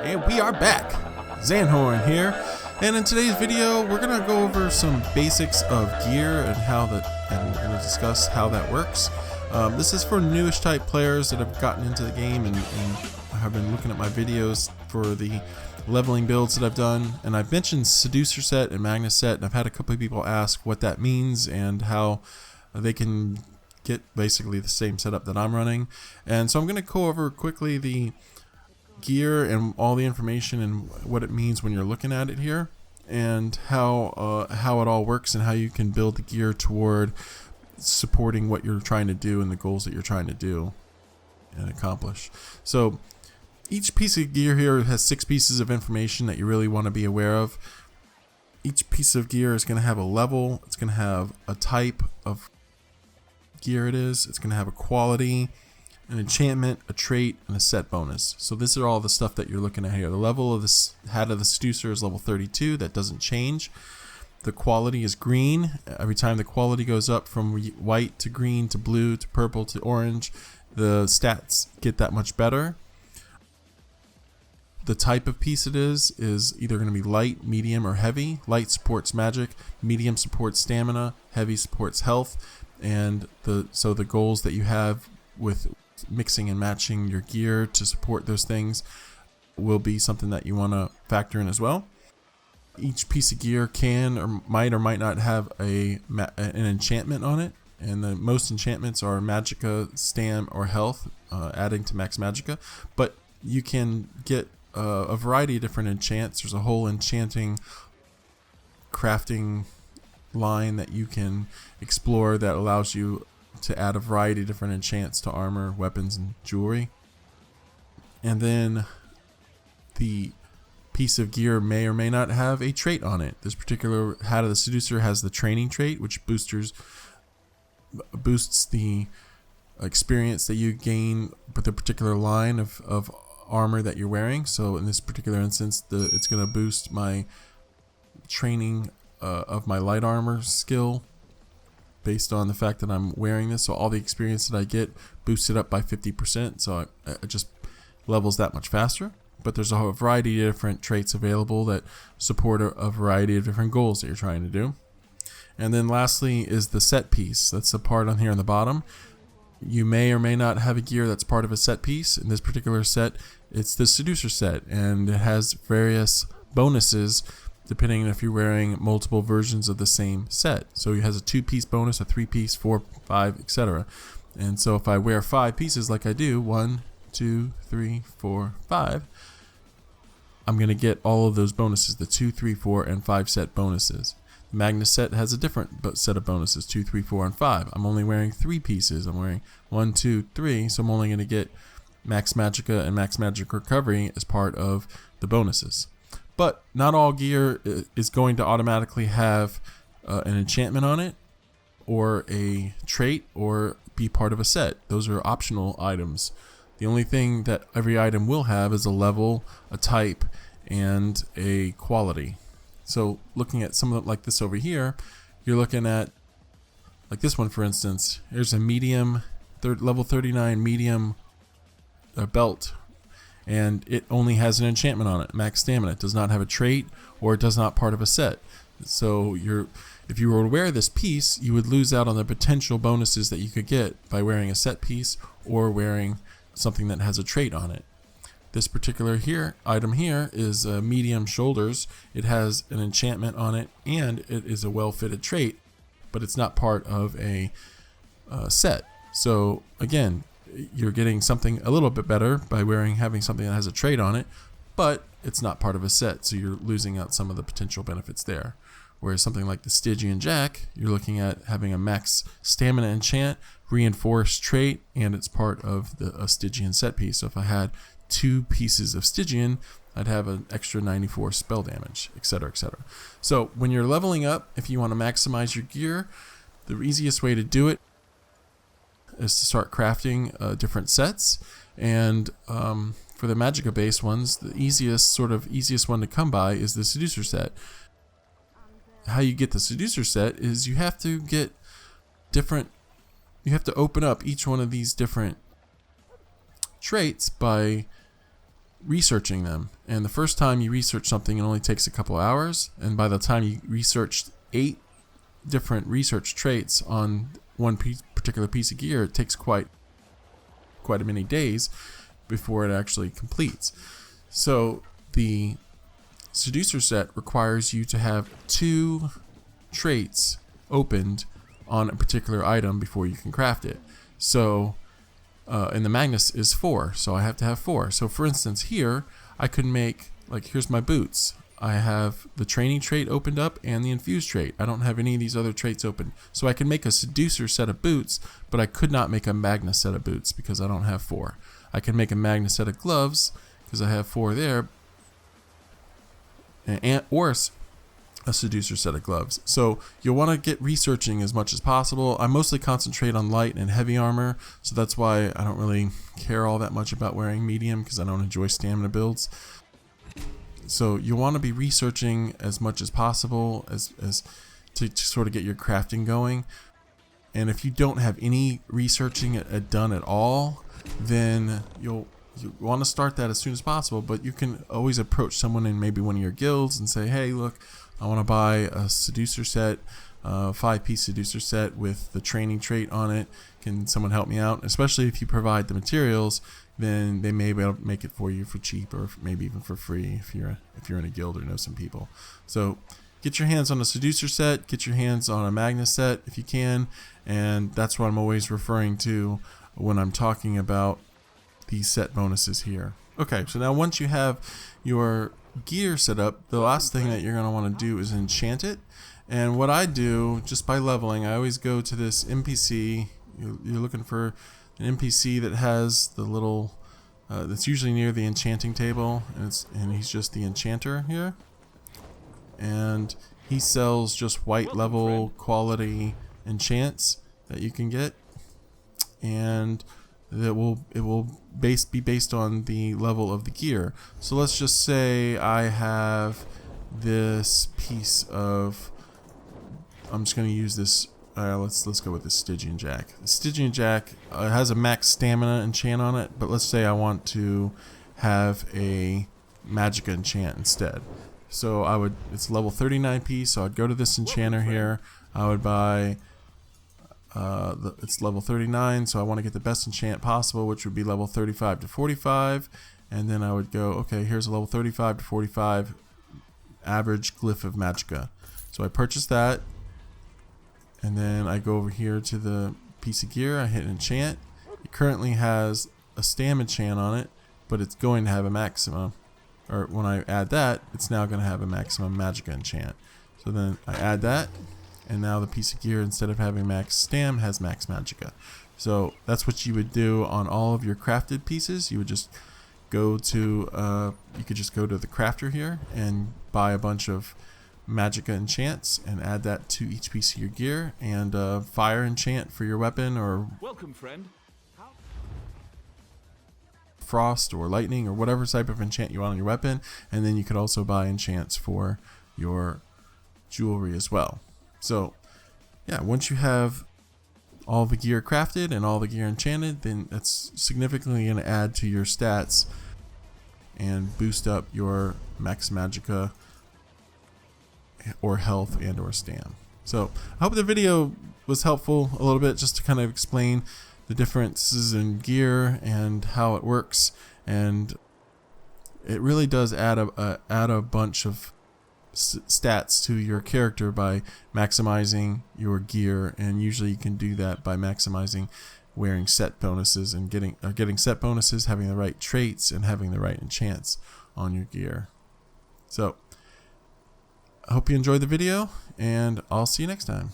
And we are back. Zanhorn here, and in today's video we're gonna go over some basics of gear and we're gonna discuss how that works. This is for newish type players that have gotten into the game and have been looking at my videos for the leveling builds that I've done. And I've mentioned Seducer set and Magnus set, and I've had a couple of people ask what that means and how they can get basically the same setup that I'm running. And so I'm gonna go over quickly the gear and all the information and what it means when you're looking at it here, and how it all works and how you can build the gear toward supporting what you're trying to do and the goals that you're trying to do and accomplish. So each piece of gear here has 6 pieces of information that you really want to be aware of. Each piece of gear is going to have a level, it's going to have a type of gear it's going to have a quality, an enchantment, a trait, and a set bonus. So this are all the stuff that you're looking at here. The level of the hat of the Seducer is level 32. That doesn't change. The quality is green. Every time the quality goes up from white to green to blue to purple to orange, the stats get that much better. The type of piece it is either going to be light, medium, or heavy. Light supports magic, medium supports stamina, heavy supports health, and so the goals that you have with mixing and matching your gear to support those things will be something that you want to factor in as well. Each piece of gear can or might not have an enchantment on it, and the most enchantments are magicka, stam, or health, adding to max magicka, but you can get a variety of different enchants. There's a whole enchanting crafting line that you can explore that allows you to add a variety of different enchants to armor, weapons, and jewelry. And then the piece of gear may or may not have a trait on it. This particular hat of the Seducer has the training trait, which boosts the experience that you gain with a particular line of armor that you're wearing. So in this particular instance, it's going to boost my training of my light armor skill based on the fact that I'm wearing this. So all the experience that I get boosted up by 50%, so it just levels that much faster. But there's a variety of different traits available that support a variety of different goals that you're trying to do. And then lastly is the set piece. That's the part on here on the bottom. You may or may not have a gear that's part of a set piece. In this particular set, it's the Seducer set, and it has various bonuses depending on if you're wearing multiple versions of the same set. So it has a 2-piece bonus, a 3-piece, 4, 5, etc. And so if I wear 5 pieces like I do, 1, 2, 3, 4, 5, I'm going to get all of those bonuses, the 2, 3, 4, and 5 set bonuses. The Magnus set has a different set of bonuses, 2, 3, 4, and 5. I'm only wearing 3 pieces. I'm wearing 1, 2, 3, so I'm only going to get max magicka and max magic recovery as part of the bonuses. But not all gear is going to automatically have an enchantment on it, or a trait, or be part of a set. Those are optional items. The only thing that every item will have is a level, a type, and a quality. So looking at some of them like this over here, you're looking at, like this one for instance, here's a medium, level 39 medium belt. And it only has an enchantment on it, max stamina. It does not have a trait, or it does not part of a set. So if you were to wear this piece, you would lose out on the potential bonuses that you could get by wearing a set piece or wearing something that has a trait on it. This particular item here is medium shoulders. It has an enchantment on it, and it is a well-fitted trait, but it's not part of a set. So again, you're getting something a little bit better by having something that has a trait on it, but it's not part of a set, so you're losing out some of the potential benefits there. Whereas something like the Stygian Jack, you're looking at having a max stamina enchant, reinforced trait, and it's part of a Stygian set piece. So if I had 2 pieces of Stygian, I'd have an extra 94 spell damage, etc., etc. So when you're leveling up, if you want to maximize your gear, the easiest way to do it is to start crafting different sets. And for the magicka based ones, the easiest one to come by is the Seducer set. How you get the Seducer set is you have to open up each one of these different traits by researching them. And the first time you research something, it only takes a couple hours. And by the time you researched 8 different research traits on one particular piece of gear, it takes quite a many days before it actually completes. So the Seducer set requires you to have 2 traits opened on a particular item before you can craft it. So and the Magnus is 4, so I have to have 4. So for instance here, I could make, like, here's my boots. I have the training trait opened up and the infused trait. I don't have any of these other traits open. So I can make a Seducer set of boots, but I could not make a Magnus set of boots because I don't have 4. I can make a Magnus set of gloves because I have 4 there, or a Seducer set of gloves. So you'll want to get researching as much as possible. I mostly concentrate on light and heavy armor, so that's why I don't really care all that much about wearing medium, because I don't enjoy stamina builds. So you want to be researching as much as possible as to sort of get your crafting going. And if you don't have any researching done at all, then you want to start that as soon as possible. But you can always approach someone in maybe one of your guilds and say, hey, look, I want to buy a Seducer set, 5-piece Seducer set with the training trait on it. Can someone help me out? Especially if you provide the materials, then they may be able to make it for you for cheap, or maybe even for free if you're in a guild or know some people. So get your hands on a Seducer set, get your hands on a Magnus set if you can, and that's what I'm always referring to when I'm talking about these set bonuses here. Okay, so now once you have your gear set up, the last thing that you're going to want to do is enchant it. And what I do, just by leveling, I always go to this NPC. You're looking for an NPC that has the little that's usually near the enchanting table, and he's just the enchanter here, and he sells just white level quality enchants that you can get, and it will be based on the level of the gear. So let's just say I have this piece of, I'm just going to use this. Let's go with the Stygian Jack. The Stygian Jack has a max stamina enchant on it, but let's say I want to have a Magicka enchant instead. So it's level 39 piece, so I'd go to this enchanter here. I would buy, it's level 39, so I want to get the best enchant possible, which would be level 35 to 45. And then I would go, okay, here's a level 35 to 45 average glyph of Magicka. So I purchase that. And then I go over here to the piece of gear, I hit enchant. It currently has a stam enchant on it, but it's going to have a maximum, or when I add that, it's now going to have a maximum Magicka enchant. So then I add that, and now the piece of gear, instead of having max stam, has max Magicka. So that's what you would do on all of your crafted pieces. You would just go to, you could just go to the crafter here and buy a bunch of Magicka enchants and add that to each piece of your gear, and fire enchant for your weapon, or welcome friend, frost or lightning or whatever type of enchant you want on your weapon. And then you could also buy enchants for your jewelry as well. So yeah, once you have all the gear crafted and all the gear enchanted, then that's significantly going to add to your stats and boost up your max Magicka or health and or stam. So I hope the video was helpful a little bit, just to kind of explain the differences in gear and how it works. And it really does add a bunch of stats to your character by maximizing your gear, and usually you can do that by maximizing wearing set bonuses and getting set bonuses, having the right traits, and having the right enchants on your gear. So I hope you enjoyed the video, and I'll see you next time.